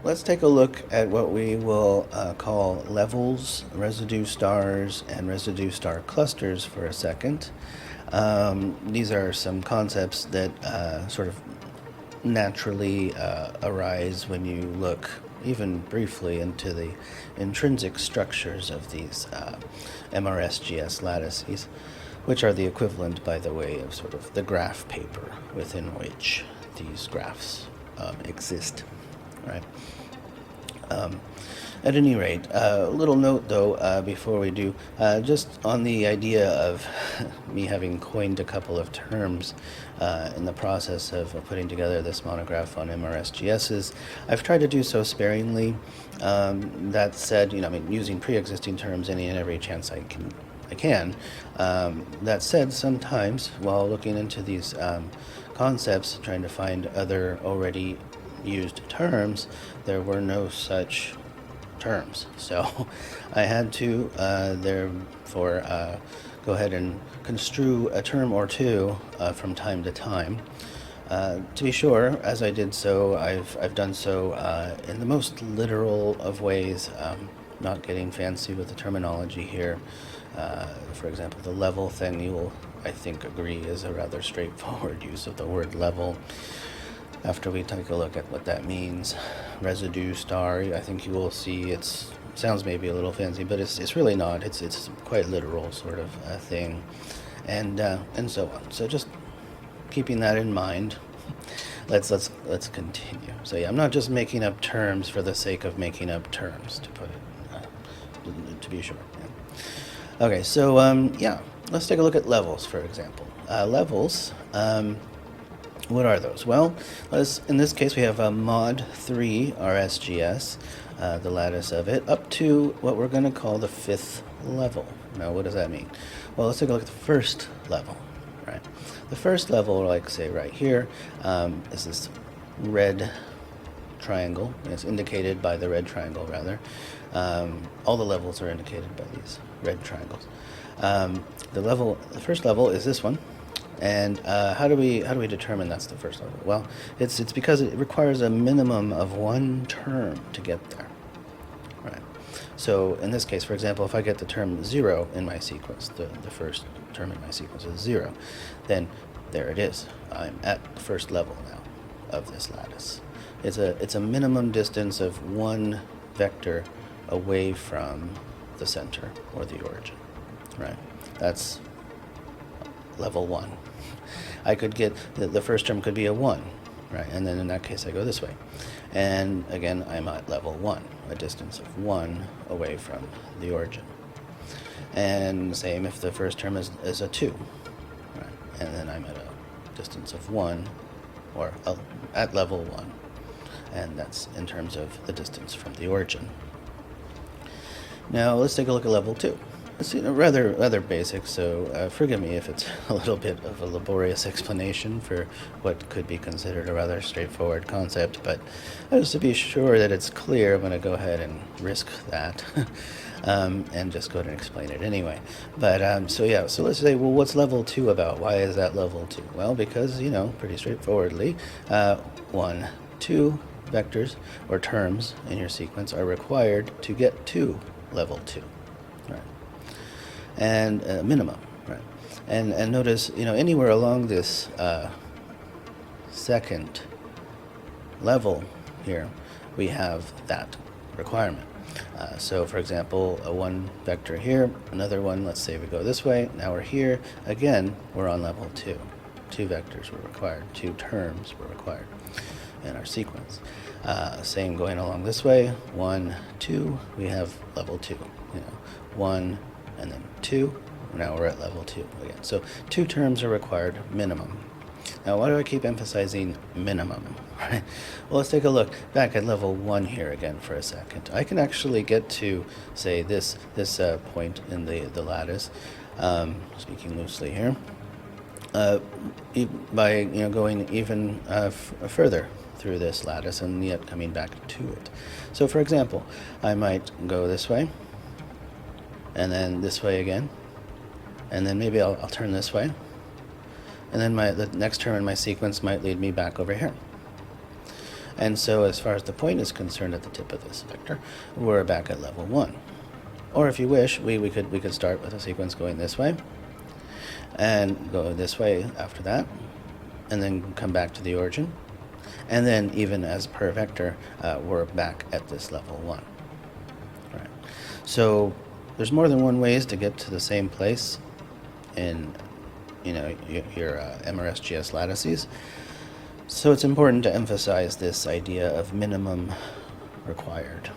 let's take a look at what we will call levels, residue stars, and residue star clusters for a second. These are some concepts that sort of naturally arise when you look even briefly into the intrinsic structures of these MRSGS lattices, which are the equivalent, by the way, of sort of the graph paper within which these graphs exist, right? At any rate, a little note though before we do, just on the idea of me having coined a couple of terms in the process of putting together this monograph on MRSGSs. I've tried to do so sparingly. That said, I mean, using pre-existing terms any and every chance I can. That said, sometimes while looking into these concepts, trying to find other already used terms, there were no such terms. So I had to therefore go ahead and construe a term or two from time to time. To be sure, as I did so, I've done so in the most literal of ways, not getting fancy with the terminology here. For example, the level thing, you will, I think, agree is a rather straightforward use of the word level. After we take a look at what that means, residue star, I think you will see it sounds maybe a little fancy, but it's really not. It's quite literal sort of a thing, and so on. So just keeping that in mind, let's continue. So yeah, I'm not just making up terms for the sake of making up terms, to put it to be sure. Yeah. Okay, so yeah, let's take a look at levels, for example. Levels. What are those? Well, in this case, we have a mod 3 RSGS, the lattice of it, up to what we're going to call the 5th level. Now, what does that mean? Well, let's take a look at the first level, right? The first level, like say right here, is this red triangle. It's indicated by the red triangle, rather. All the levels are indicated by these red triangles. The first level is this one. And how do we determine that's the first level? Well, it's because it requires a minimum of one term to get there, right? So in this case, for example, if I get the term 0 in my sequence, the first term in my sequence is 0, then there it is. I'm at the first level now of this lattice. It's a minimum distance of one vector away from the center or the origin, right? That's level 1. I could get, the first term could be a 1, right? And then in that case I go this way. And again, I'm at level 1, a distance of 1 away from the origin. And same if the first term is a 2, right? And then I'm at a distance of 1, or at level 1. And that's in terms of the distance from the origin. Now let's take a look at level 2. It's rather basic, so forgive me if it's a little bit of a laborious explanation for what could be considered a rather straightforward concept, but just to be sure that it's clear, I'm going to go ahead and risk that and just go ahead and explain it anyway. But so let's say, well, what's level 2 about? Why is that level 2? Well, because, pretty straightforwardly, 2 vectors or terms in your sequence are required to get to level 2, right? And minimum, right? And notice, anywhere along this second level here, we have that requirement. So, for example, one vector here, another one, let's say we go this way, now we're here, again, we're on level 2. 2 vectors were required, 2 terms were required in our sequence. Same going along this way, 1, 2, we have level 2, 1, and then 2, now we're at level 2 again. So 2 terms are required minimum. Now why do I keep emphasizing minimum? Right? Well, let's take a look back at level 1 here again for a second. I can actually get to, say, this point in the lattice, speaking loosely here, by going even further through this lattice and yet coming back to it. So for example, I might go this way, and then this way again, and then maybe I'll turn this way, and then the next term in my sequence might lead me back over here. And so as far as the point is concerned at the tip of this vector, we're back at level 1. Or if you wish, we could start with a sequence going this way, and go this way after that, and then come back to the origin. And then even as per vector, we're back at this level 1. All right. So there's more than one ways to get to the same place in your MRSGS lattices. So it's important to emphasize this idea of minimum required.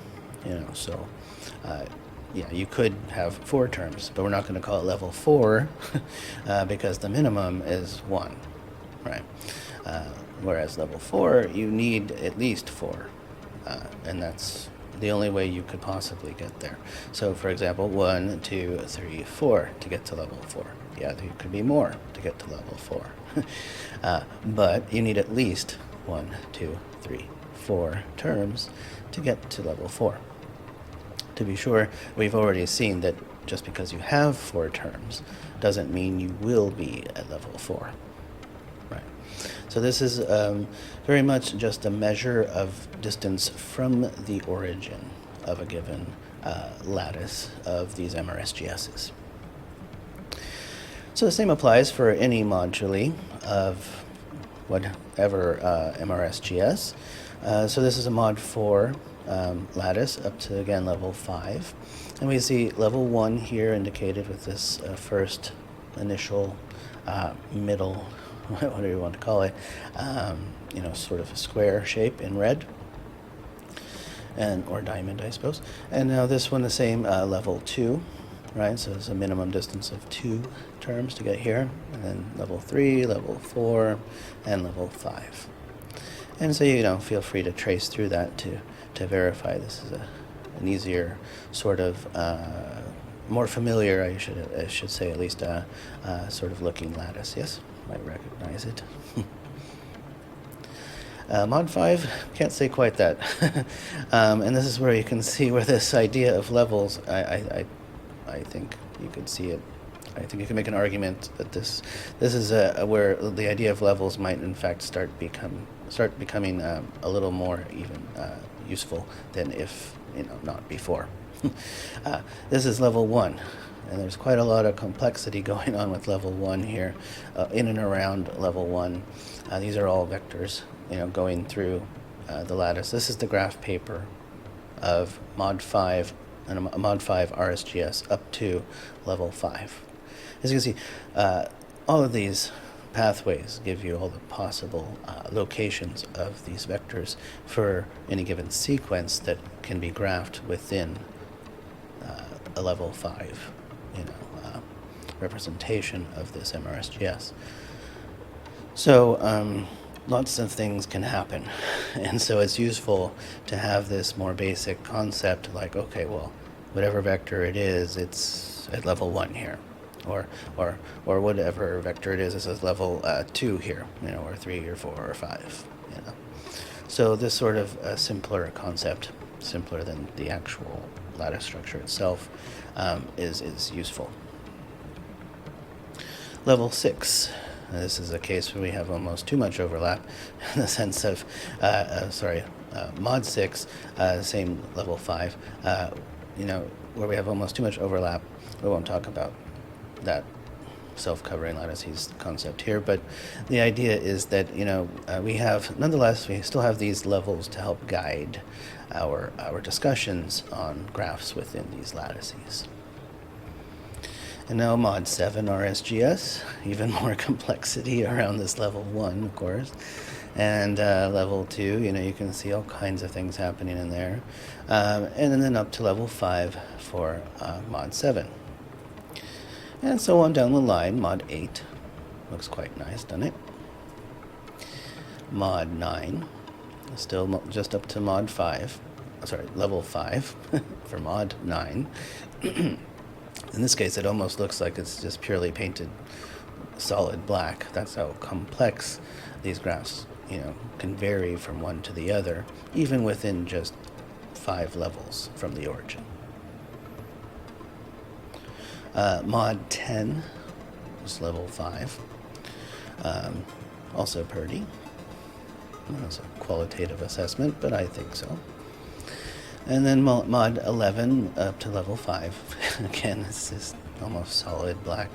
Yeah, you could have 4 terms, but we're not going to call it level 4 because the minimum is 1, right? Whereas level 4, you need at least 4, and that's the only way you could possibly get there. So, for example, 1, 2, 3, 4 to get to level 4. Yeah, there could be more to get to level 4, but you need at least 1, 2, 3, 4 terms to get to level 4. To be sure, we've already seen that just because you have 4 terms doesn't mean you will be at level 4. Right. So this is very much just a measure of distance from the origin of a given lattice of these MRSGSs. So the same applies for any moduli of whatever MRSGS. So this is a mod 4 lattice up to, again, level 5. And we see level 1 here indicated with this first initial middle, whatever you want to call it, sort of a square shape in red, or diamond, I suppose. And now this one, the same, level 2, right? So it's a minimum distance of 2 terms to get here, and then level 3, level 4, and level 5. And so, feel free to trace through that to verify this is an easier, sort of more familiar, I should say, at least sort of looking lattice. Yes, might recognize it. Mod 5, can't say quite that. And this is where you can see where this idea of levels, I think you could see it. I think you can make an argument that this is where the idea of levels might in fact start becoming a little more even useful than if not before. This is level 1, and there's quite a lot of complexity going on with level 1 here, in and around level 1. These are all vectors, going through the lattice. This is the graph paper of mod 5 and a mod 5 RSGS up to level 5. As you can see, all of these pathways give you all the possible locations of these vectors for any given sequence that can be graphed within a level 5 representation of this MRSGS. So lots of things can happen, and so it's useful to have this more basic concept like, okay, well, whatever vector it is, it's at level 1 here. Or whatever vector it is at level 2 here, or 3 or 4 or 5, So this sort of simpler concept, simpler than the actual lattice structure itself, is useful. Level 6. This is a case where we have almost too much overlap in the sense of, mod 6, same level 5, where we have almost too much overlap. We won't talk about that self-covering lattices concept here, but the idea is that we still have these levels to help guide our discussions on graphs within these lattices. And now mod 7 RSGS, even more complexity around this level 1, of course, and level 2, you can see all kinds of things happening in there, and then up to level 5 for mod 7. And so on down the line. Mod 8 looks quite nice, doesn't it? Mod 9, still just up to mod 5. Level 5 for mod 9. In this case, it almost looks like it's just purely painted solid black. That's how complex these graphs, can vary from one to the other, even within just 5 levels from the origin. Mod 10 is level 5, also pretty. That's a qualitative assessment, but I think so. And then mod 11 up to level 5. Again, it's just almost solid black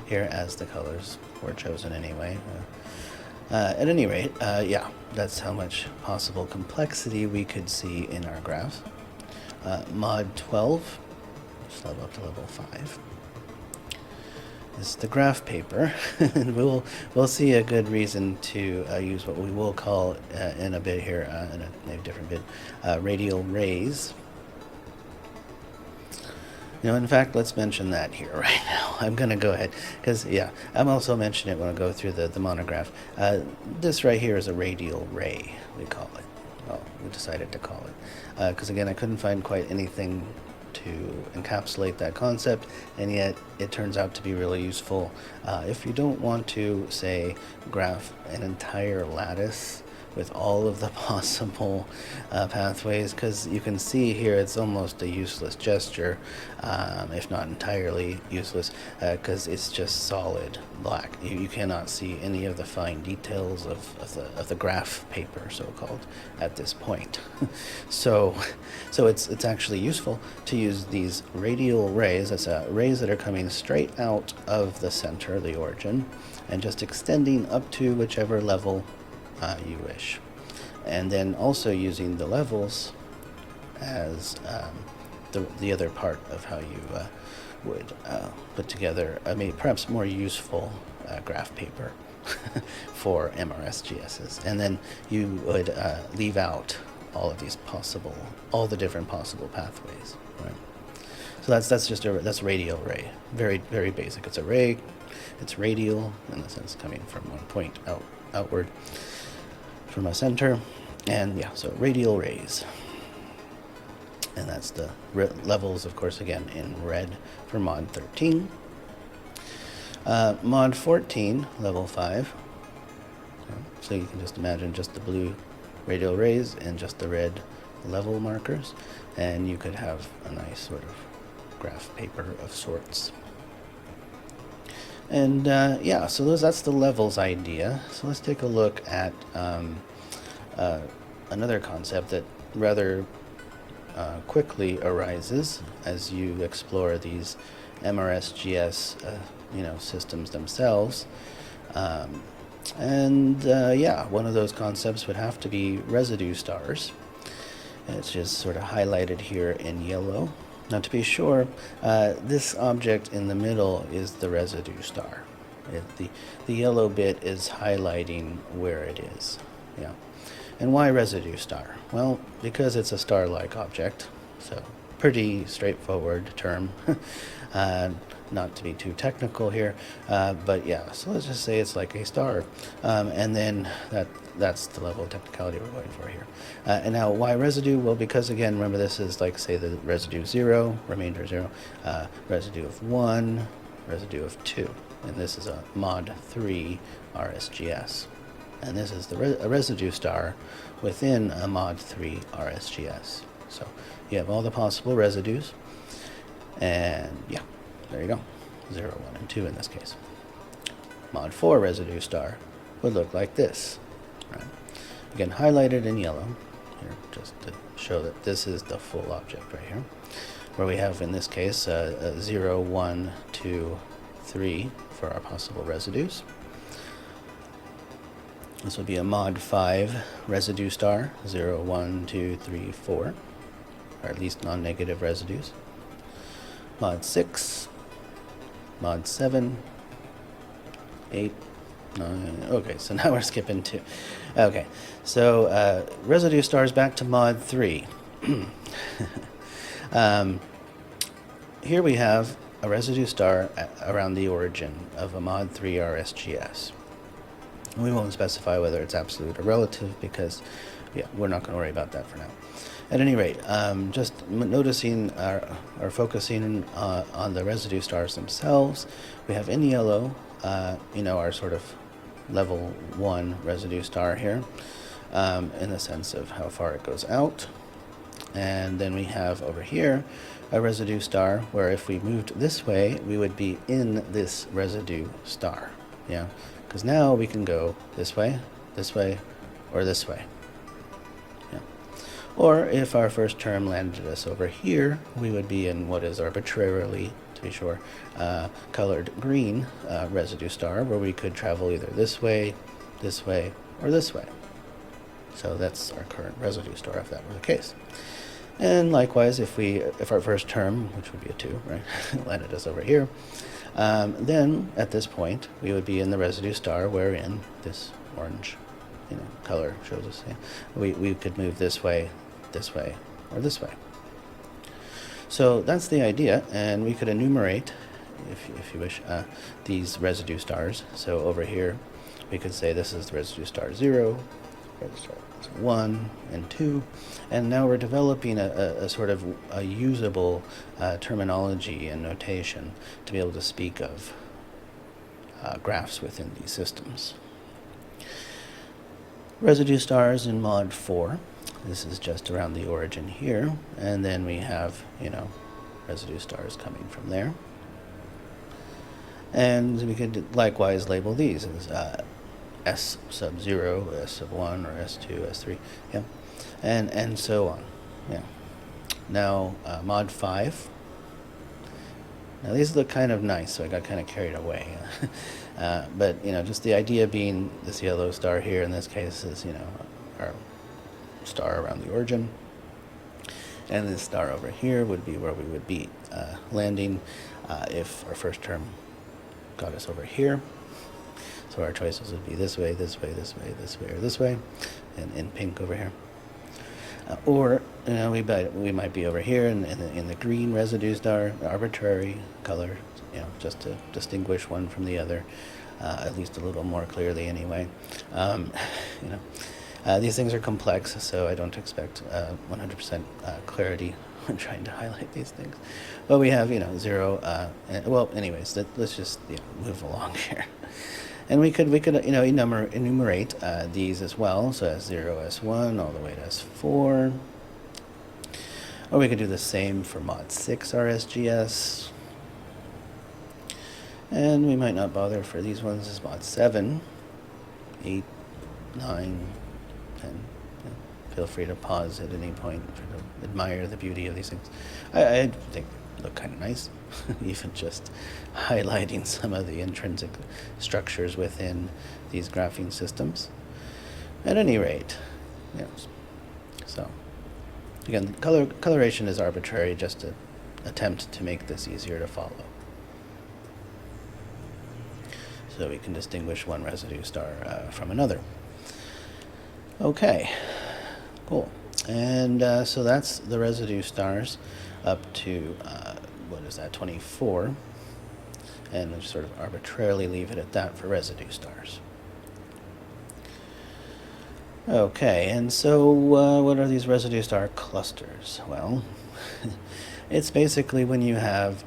here, as the colors were chosen anyway. At any rate, yeah, that's how much possible complexity we could see in our graphs. Mod 12, just level up to level 5. This is the graph paper. And we'll see a good reason to use what we will call in a bit here, in a different bit, radial rays. You know, in fact, let's mention that here right now. I'm going to go ahead, because, yeah, I'm also mention it when I go through the monograph. This right here is a radial ray, we call it. Well, we decided to call it. Because, again, I couldn't find quite anything to encapsulate that concept, and yet it turns out to be really useful if you don't want to, say, graph an entire lattice with all of the possible pathways, because you can see here it's almost a useless gesture, if not entirely useless, because it's just solid black. You cannot see any of the fine details of the graph paper, so-called, at this point. so it's actually useful to use these radial rays. That's rays that are coming straight out of the center, the origin, and just extending up to whichever level you wish. And then also using the levels as the other part of how you would put together perhaps more useful graph paper for MRSGSs. And then you would leave out all the different possible pathways, right? So that's radial ray. Very, very basic. It's a ray, it's radial in the sense coming from one point outward from a center, and yeah, so radial rays. And that's the levels, of course, again in red for mod 13. Mod 14, level 5. So you can just imagine just the blue radial rays and just the red level markers, and you could have a nice sort of graph paper of sorts. And yeah, so that's the levels idea. So let's take a look at another concept that rather quickly arises as you explore these MRSGS systems themselves. Yeah, one of those concepts would have to be residue stars. It's just sort of highlighted here in yellow. Now, to be sure, this object in the middle is the residue star. The yellow bit is highlighting where it is. Yeah. And why residue star? Well, because it's a star-like object, so pretty straightforward term. Not to be too technical here, but yeah, so let's just say it's like a star. And then that's the level of technicality we're going for here. And now, why residue? Well, because again, remember this is like, say, the residue 0, remainder 0, residue of 1, residue of 2. And this is a mod 3 RSGS. And this is a residue star within a mod 3 RSGS. So you have all the possible residues, and yeah, there you go, 0, 1, and 2 in this case. Mod 4 residue star would look like this, right? Again, highlighted in yellow here, just to show that this is the full object right here, where we have, in this case, 0, 1, 2, 3 for our possible residues. This would be a mod 5 residue star, 0, 1, 2, 3, 4, or at least non-negative residues. Mod 6, mod 7, 8, 9, okay, so now we're skipping 2. Okay, so residue stars back to mod 3. Here we have a residue star around the origin of a mod 3 RSGS. We won't specify whether it's absolute or relative because, yeah, we're not going to worry about that for now. At any rate, just noticing or focusing on the residue stars themselves, we have in yellow, our sort of level 1 residue star here, in the sense of how far it goes out. And then we have over here a residue star where if we moved this way, we would be in this residue star. Yeah, because now we can go this way, or this way. Yeah. Or if our first term landed us over here, we would be in what is arbitrarily, to be sure, colored green residue star, where we could travel either this way, or this way. So that's our current residue star, if that were the case. And likewise, if our first term, which would be a 2, right, landed us over here, then at this point we would be in the residue star wherein this orange, color shows us. Yeah, we could move this way, or this way. So that's the idea, and we could enumerate, if you wish, these residue stars. So over here, we could say this is the residue star 0, residue star 1 and 2, and now we're developing a sort of a usable terminology and notation to be able to speak of graphs within these systems. Residue stars in mod 4. This is just around the origin here, and then we have, residue stars coming from there. And we could likewise label these as S sub 0, S sub 1, or S2, S3, yeah, and so on, yeah. Now, mod 5. Now these look kind of nice, so I got kind of carried away. But, just the idea being this yellow star here, in this case, is, our star around the origin. And this star over here would be where we would be landing if our first term got us over here. So our choices would be this way, this way, this way, this way, or this way, and in pink over here. Or we might be over here in the green residue star, arbitrary color, just to distinguish one from the other, at least a little more clearly anyway. These things are complex, so I don't expect 100% clarity when trying to highlight these things. But we have 0. Well, anyways, let's just move along here. And we could enumerate these as well, so S0, S1, all the way to S4. Or we could do the same for mod 6 RSGS. And we might not bother for these ones as mod 7, 8, 9, 10. Feel free to pause at any point to admire the beauty of these things. I think they look kind of nice, even just highlighting some of the intrinsic structures within these graphing systems. At any rate, yes. So, again, coloration is arbitrary, just to attempt to make this easier to follow. So we can distinguish one residue star from another. Okay, cool. And so that's the residue stars up to, 24. And we'll sort of arbitrarily leave it at that for residue stars. Okay, and so what are these residue star clusters? Well, it's basically when you have,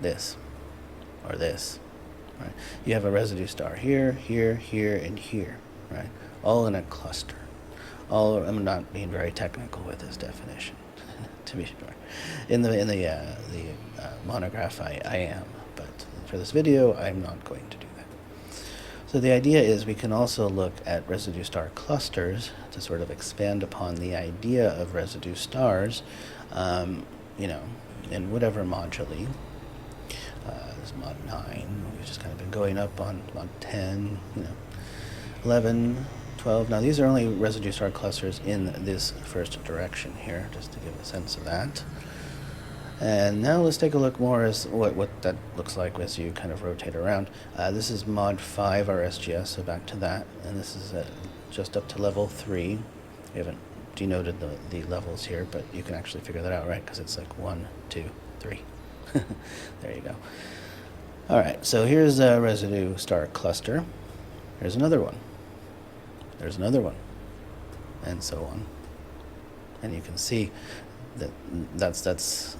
this or this, right? You have a residue star here, here, here, and here, right? All in a cluster. I'm not being very technical with this definition, to be sure. In the monograph, I am, but for this video, I'm not going to do that. So the idea is we can also look at residue star clusters to sort of expand upon the idea of residue stars, in whatever moduli. This is mod 9. We've just kind of been going up on mod 10, 11, 12. Now these are only residue star clusters in this first direction here, just to give a sense of that. And now let's take a look more as what that looks like as you kind of rotate around. This is mod 5 RSGS, so back to that. And this is just up to level 3. We haven't denoted the levels here, but you can actually figure that out, right? Because it's like 1, 2, 3. There you go. All right, so here's a residue star cluster. Here's another one. There's another one, and so on. And you can see that that's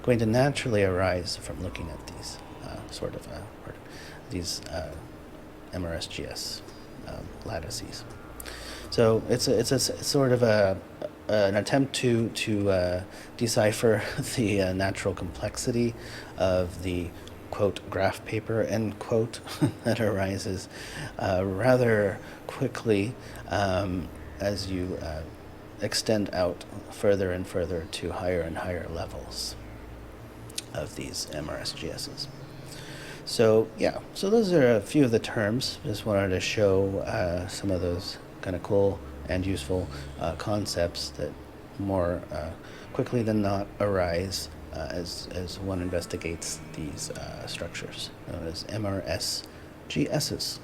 going to naturally arise from looking at these these MRSGS lattices. So it's a sort of an attempt to decipher the natural complexity of the quote, graph paper, end quote, that arises rather quickly as you extend out further and further to higher and higher levels of these MRSGSs. So yeah, so those are a few of the terms. Just wanted to show some of those kind of cool and useful concepts that more quickly than not arise as one investigates these structures known as MRSGSs.